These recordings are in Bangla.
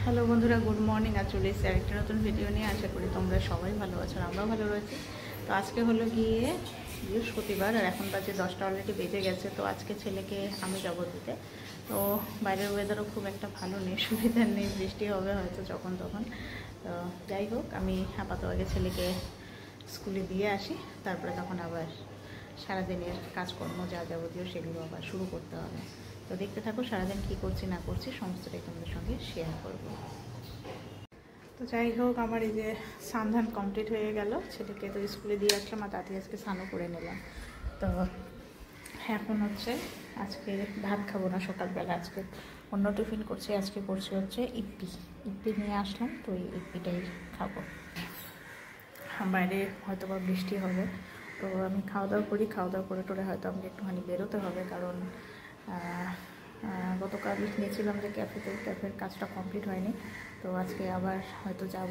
হ্যালো বন্ধুরা, গুড মর্নিং। আর চলে এসেছি আরেকটা নতুন ভিডিও নিয়ে। আশা করি তোমরা সবাই ভালো আছো, আমরাও ভালো রয়েছি। তো আজকে হলো গিয়ে বৃহস্পতিবার, আর এখন বাজে 10টা অলরেডি বেজে গেছে। তো আজকে ছেলেকে আমি যাবো দিতে। তো বাইরের ওয়েদারও খুব একটা ভালো নেই, সুবিধা নেই, বৃষ্টি হবে হয়তো যখন তখন। তো যাই হোক, আমি আপাতত আগে ছেলেকে স্কুলে দিয়ে আসি, তারপরে তখন আবার সারাদিনের কাজকর্ম যা যাবতীয় সেগুলো আবার শুরু করতে হবে। তো দেখতে থাকো সারাদিন কী করছি না করছি, সমস্তটাই তোমাদের সঙ্গে শেয়ার করব। তো যাই হোক, আমার এই যে স্নান কমপ্লিট হয়ে গেল, ছেলেকে তো স্কুলে দিয়ে আসলাম, আর তাতে আজকে স্নানও করে নিলাম। তো এখন হচ্ছে আজকে ভাত খাবো না সকালবেলা, আজকে অন্য টিফিন করছি। আজকে করছি হচ্ছে ইপ্পি নিয়ে আসলাম, তো এই ইপ্পিটাই খাবো। বাইরে হয়তো বা বৃষ্টি হবে, তো আমি খাওয়া দাওয়া করি, খাওয়া দাওয়া করে টোরে হয়তো আমাকে একটুখানি বেরোতে হবে, কারণ গতকাল গিয়েছিলাম যে ক্যাফের কাজটা কমপ্লিট হয়নি। তো আজকে আবার হয়তো যাব,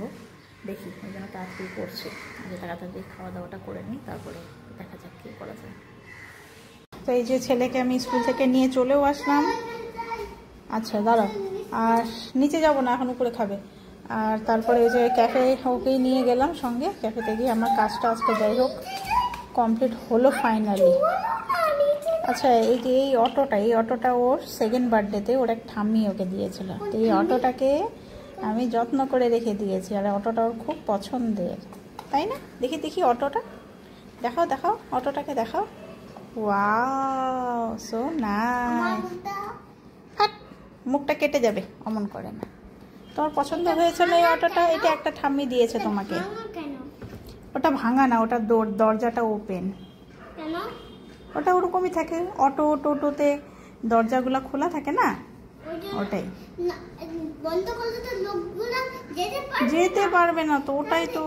দেখি, ওই জন্য তাড়াতাড়ি করছি যে তাড়াতাড়ি খাওয়া দাওয়াটা করে নিই, তারপরে দেখা যাক কী করা যায়। তো এই যে ছেলেকে আমি স্কুল থেকে নিয়ে চলেও আসলাম। আচ্ছা দাঁড়াও, আর নিচে যাব না, এখন উপরে খাবে। আর তারপরে ওই যে ক্যাফে ওকেই নিয়ে গেলাম সঙ্গে, ক্যাফেতে গিয়ে আমার কাজটা আজকে যাই হোক কমপ্লিট হলো ফাইনালি। আচ্ছা, এই যে এই অটোটা ওর সেকেন্ড বার্থডেতে ওর এক ঠাম্মি ওকে দিয়েছিল। তো এই অটোটাকে আমি যত্ন করে রেখে দিয়েছি, আর অটোটা ওর খুব পছন্দের, তাই না? দেখি অটোটা দেখাও অটোটাকে দেখাও। Wow, so nice. হাট, মুখটা কেটে যাবে, অমন করে না। তোমার পছন্দ হয়েছে না এই অটোটা? এটা একটা ঠাম্মি দিয়েছে তোমাকে। ওটা ভাঙা না, ওটা দরজাটা ওপেন। ওটা ওরকমই থাকে, টোটোতে দরজাগুলো খোলা থাকে না, ওটাই। যেতে পারবে না তো, ওটাই তো।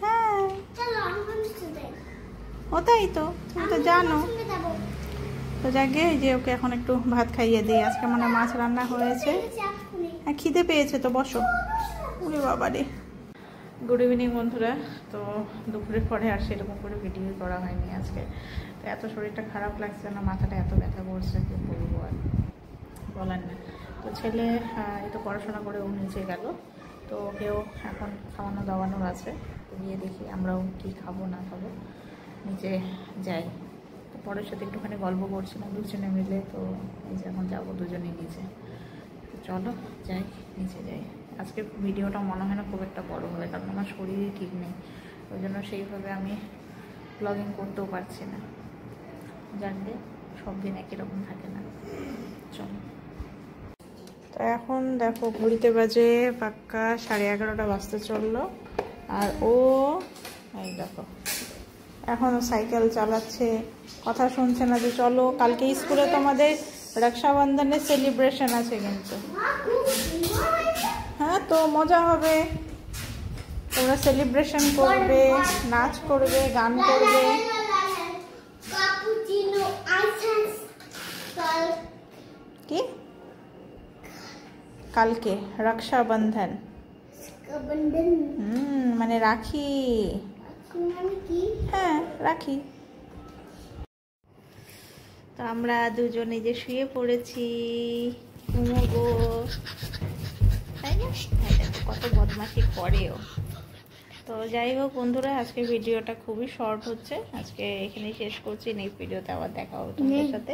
হ্যাঁ, ওটাই তো, তুমি তো জানো। তো যাকে যে ওকে এখন একটু ভাত খাইয়ে দিই। আজকে মনে মাছ রান্না হয়েছে। হ্যাঁ, খিদে পেয়েছে তো, বসো। ওরে বাবা রে। গুড ইভিনিং বন্ধুরা। তো দুপুরের পরে আর সেরকম করে ভিডিও করা হয়নি আজকে। তো এত শরীরটা খারাপ লাগছে না, মাথাটা এত ব্যথা করছে, কি বলবো আর, বলার না। তো ছেলে এই তো পড়াশোনা করে ও নিচে গেল, তো ওকেও এখন খাওয়ানো দাওয়ানোর আছে। তো গিয়ে দেখি আমরাও কি খাবো না খাবো, নিচে যাই। তো পরের সাথে একটুখানি গল্প করছিলাম দুজনে মিলে। তো এই যে এখন যাবো দুজনে নিচে। তো চলো যাই, নিচে যাই। আজকে ভিডিওটা মনে হয় না খুব একটা বড় হবে, কারণ আমার শরীরই ঠিক নেই, ওই জন্য সেইভাবে আমি ব্লগিং করতেও পারছি না। জানলে সব দিন একই রকম থাকে না। চলো। তো এখন দেখো ঘড়িতে বাজে পাক্কা 11:30 বাজতে চললো, আর ও এই দেখো এখনও সাইকেল চালাচ্ছে, কথা শুনছে না যে চলো কালকে স্কুলে তোমাদের রক্ষাবন্ধনের সেলিব্রেশন আছে কিন্তু। হ্যাঁ, তো মজা হবে, তোমরা সেলিব্রেশন করবে, নাচ করবে, গান করবে। কি কালকে রক্ষাবন্ধন? মানে রাখি। হ্যাঁ, রাখি। তো আমরা দুজনে যে শুয়ে পড়েছি, ঘুমোবো, তাই না? কত বদমাশি করেও। তো যাই হোক বন্ধুরা, আজকে ভিডিওটা খুবই শর্ট হচ্ছে, আজকে এখানেই শেষ করছি। নেক্সট ভিডিওতে আবার দেখা হবে তোমাদের সাথে।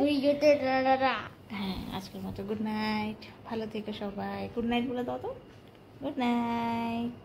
হ্যাঁ, আজকের মতো গুড নাইট, ভালো থেকো সবাই। গুড নাইট বলে দাও তো, গুড নাইট।